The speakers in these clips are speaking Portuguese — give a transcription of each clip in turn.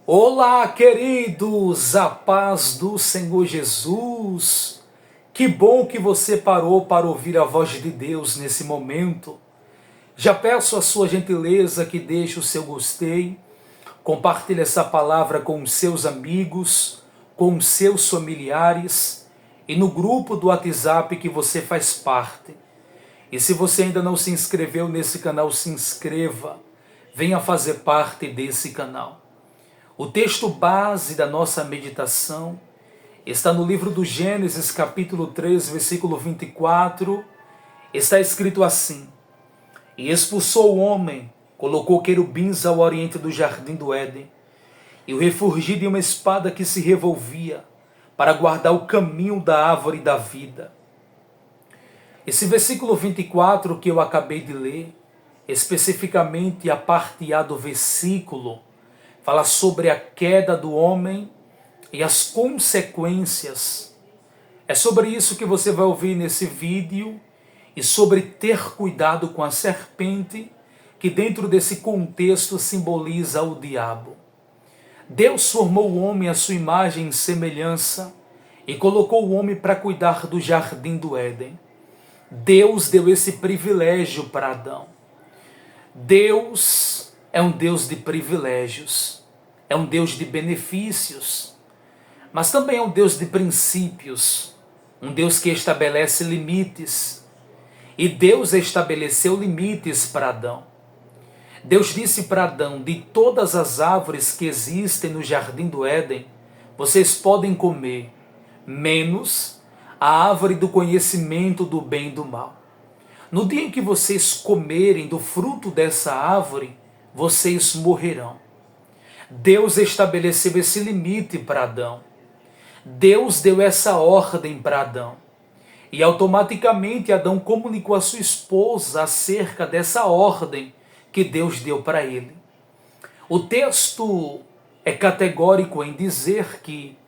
Olá, queridos, a paz do Senhor Jesus. Que bom que você parou para ouvir a voz de Deus nesse momento. Já peço a sua gentileza que deixe o seu gostei, compartilhe essa palavra com os seus amigos, com os seus familiares e no grupo do WhatsApp que você faz parte. E se você ainda não se inscreveu nesse canal, se inscreva, venha fazer parte desse canal. O texto base da nossa meditação está no livro do Gênesis, capítulo 3, versículo 24. Está escrito assim: E expulsou o homem, colocou querubins ao oriente do jardim do Éden, e o refulgiu de uma espada que se revolvia, para guardar o caminho da árvore da vida. Esse versículo 24 que eu acabei de ler, especificamente a parte A do versículo, fala sobre a queda do homem e as consequências. É sobre isso que você vai ouvir nesse vídeo e sobre ter cuidado com a serpente, que dentro desse contexto simboliza o diabo. Deus formou o homem à sua imagem e semelhança e colocou o homem para cuidar do jardim do Éden. Deus deu esse privilégio para Adão. Deus é um Deus de privilégios, é um Deus de benefícios, mas também é um Deus de princípios, um Deus que estabelece limites. E Deus estabeleceu limites para Adão. Deus disse para Adão: de todas as árvores que existem no jardim do Éden, vocês podem comer, menos a árvore do conhecimento do bem e do mal. No dia em que vocês comerem do fruto dessa árvore, vocês morrerão. Deus estabeleceu esse limite para Adão. Deus deu essa ordem para Adão. E automaticamente Adão comunicou à sua esposa acerca dessa ordem que Deus deu para ele. O texto é categórico em dizer que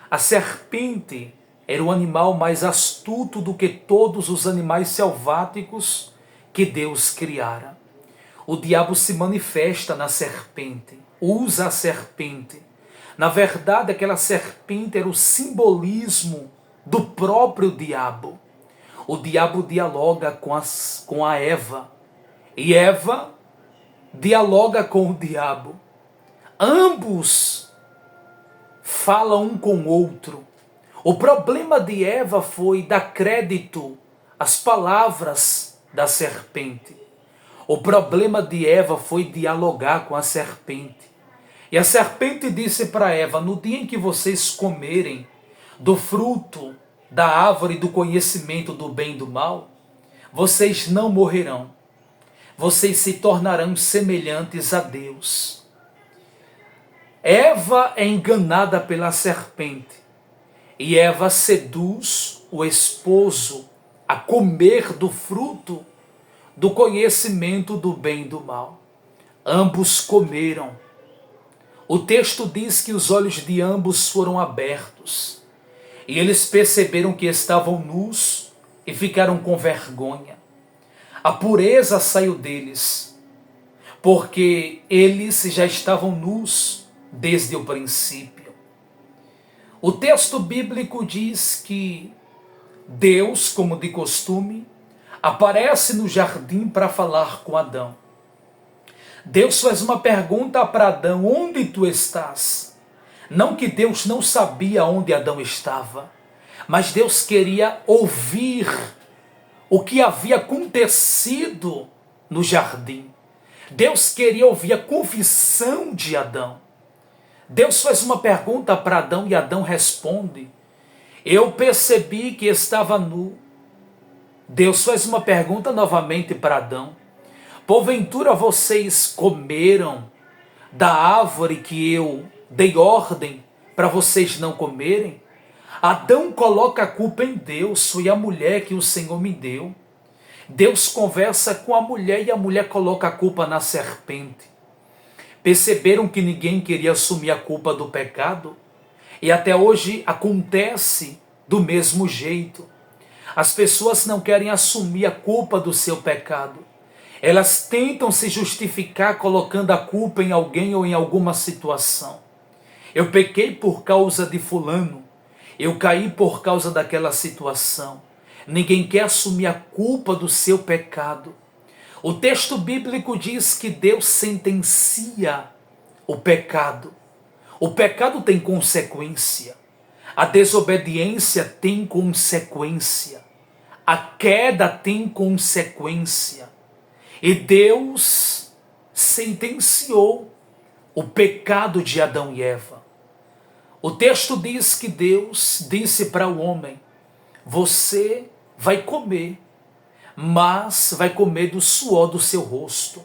a serpente era o animal mais astuto do que todos os animais selváticos que Deus criara. O diabo se manifesta na serpente, usa a serpente. Na verdade, aquela serpente era o simbolismo do próprio diabo. O diabo dialoga com a Eva, e Eva dialoga com o diabo. Ambos falam um com o outro. O problema de Eva foi dar crédito às palavras da serpente. O problema de Eva foi dialogar com a serpente. E a serpente disse para Eva: no dia em que vocês comerem do fruto da árvore do conhecimento do bem e do mal, vocês não morrerão. Vocês se tornarão semelhantes a Deus. Eva é enganada pela serpente. E Eva seduz o esposo a comer do fruto do conhecimento do bem e do mal. Ambos comeram. O texto diz que os olhos de ambos foram abertos. E eles perceberam que estavam nus e ficaram com vergonha. A pureza saiu deles, porque eles já estavam nus desde o princípio. O texto bíblico diz que Deus, como de costume, aparece no jardim para falar com Adão. Deus faz uma pergunta para Adão: onde tu estás? Não que Deus não sabia onde Adão estava, mas Deus queria ouvir o que havia acontecido no jardim. Deus queria ouvir a confissão de Adão. Deus faz uma pergunta para Adão e Adão responde: eu percebi que estava nu. Deus faz uma pergunta novamente para Adão: porventura vocês comeram da árvore que eu dei ordem para vocês não comerem? Adão coloca a culpa em Deus: foi a mulher que o Senhor me deu. Deus conversa com a mulher e a mulher coloca a culpa na serpente. Perceberam que ninguém queria assumir a culpa do pecado? E até hoje acontece do mesmo jeito. As pessoas não querem assumir a culpa do seu pecado. Elas tentam se justificar colocando a culpa em alguém ou em alguma situação. Eu pequei por causa de fulano. Eu caí por causa daquela situação. Ninguém quer assumir a culpa do seu pecado. O texto bíblico diz que Deus sentencia o pecado. O pecado tem consequência. A desobediência tem consequência. A queda tem consequência. E Deus sentenciou o pecado de Adão e Eva. O texto diz que Deus disse para o homem: você vai comer, mas vai comer do suor do seu rosto,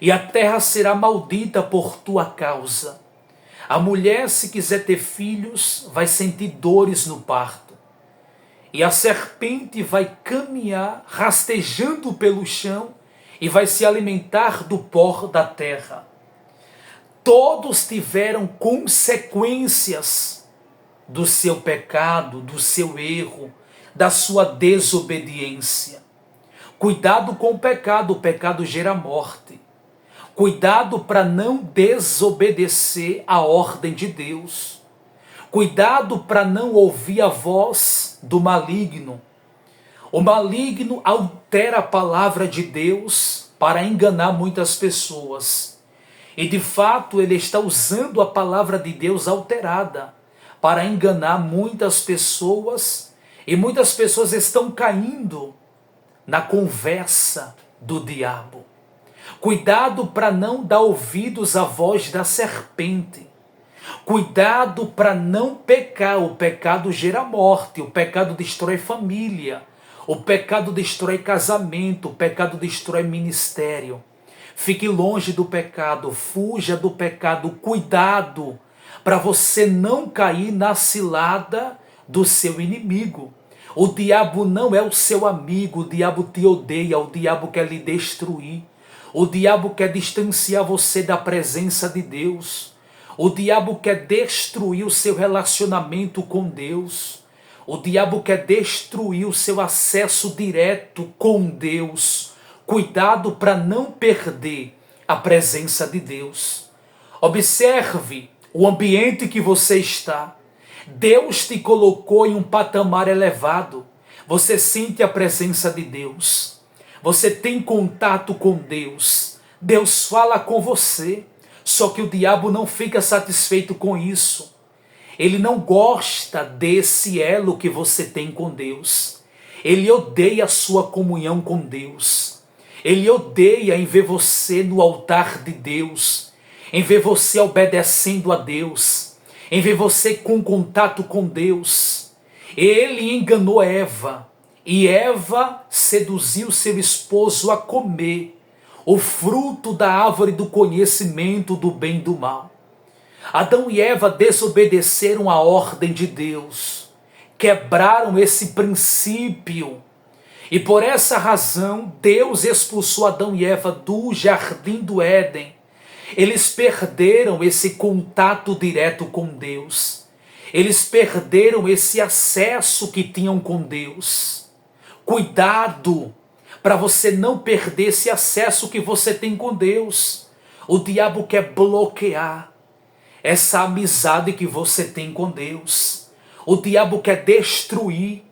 e a terra será maldita por tua causa. A mulher, se quiser ter filhos, vai sentir dores no parto. E a serpente vai caminhar rastejando pelo chão e vai se alimentar do pó da terra. Todos tiveram consequências do seu pecado, do seu erro, da sua desobediência. Cuidado com o pecado gera morte. Cuidado para não desobedecer a ordem de Deus. Cuidado para não ouvir a voz do maligno. O maligno altera a palavra de Deus para enganar muitas pessoas. E de fato ele está usando a palavra de Deus alterada para enganar muitas pessoas. E muitas pessoas estão caindo na conversa do diabo. Cuidado para não dar ouvidos à voz da serpente. Cuidado para não pecar. O pecado gera morte, o pecado destrói família, o pecado destrói casamento, o pecado destrói ministério. Fique longe do pecado, fuja do pecado. Cuidado para você não cair na cilada do seu inimigo. O diabo não é o seu amigo, o diabo te odeia, o diabo quer lhe destruir. O diabo quer distanciar você da presença de Deus. O diabo quer destruir o seu relacionamento com Deus. O diabo quer destruir o seu acesso direto com Deus. Cuidado para não perder a presença de Deus. Observe o ambiente que você está. Deus te colocou em um patamar elevado. Você sente a presença de Deus. Você tem contato com Deus. Deus fala com você. Só que o diabo não fica satisfeito com isso. Ele não gosta desse elo que você tem com Deus. Ele odeia a sua comunhão com Deus. Ele odeia em ver você no altar de Deus, em ver você obedecendo a Deus, em ver você com contato com Deus. Ele enganou Eva, e Eva seduziu seu esposo a comer o fruto da árvore do conhecimento do bem e do mal. Adão e Eva desobedeceram a ordem de Deus, quebraram esse princípio, e por essa razão Deus expulsou Adão e Eva do jardim do Éden. Eles perderam esse contato direto com Deus, eles perderam esse acesso que tinham com Deus. Cuidado para você não perder esse acesso que você tem com Deus. O diabo quer bloquear essa amizade que você tem com Deus. O diabo quer destruir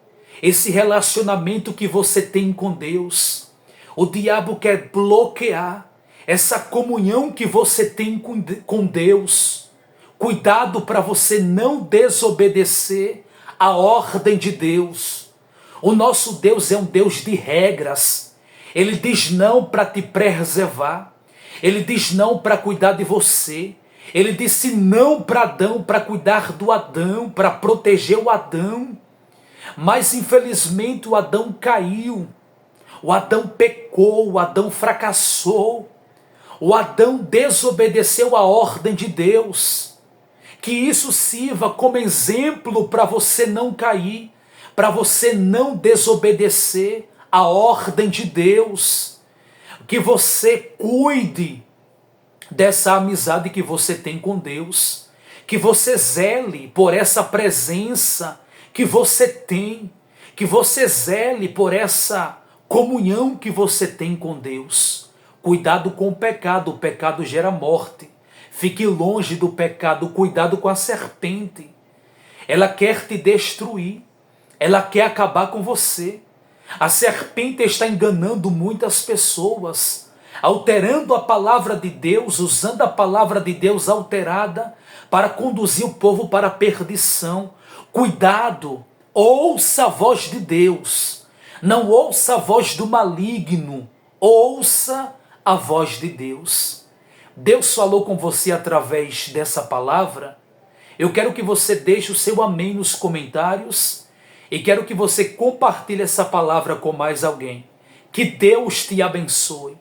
esse relacionamento que você tem com Deus. O diabo quer bloquear essa comunhão que você tem com Deus. Cuidado para você não desobedecer a ordem de Deus. O nosso Deus é um Deus de regras. Ele diz não para te preservar. Ele diz não para cuidar de você. Ele disse não para Adão, para cuidar do Adão, para proteger o Adão. Mas infelizmente o Adão caiu. O Adão pecou, o Adão fracassou. O Adão desobedeceu a ordem de Deus. Que isso sirva como exemplo para você não cair, para você não desobedecer a ordem de Deus. Que você cuide dessa amizade que você tem com Deus. Que você zele por essa presença que você tem. Que você zele por essa comunhão que você tem com Deus. Cuidado com o pecado gera morte. Fique longe do pecado, cuidado com a serpente. Ela quer te destruir, ela quer acabar com você. A serpente está enganando muitas pessoas, alterando a palavra de Deus, usando a palavra de Deus alterada para conduzir o povo para a perdição. Cuidado, ouça a voz de Deus, não ouça a voz do maligno, ouça a voz de Deus. Deus falou com você através dessa palavra. Eu quero que você deixe o seu amém nos comentários e quero que você compartilhe essa palavra com mais alguém. Que Deus te abençoe.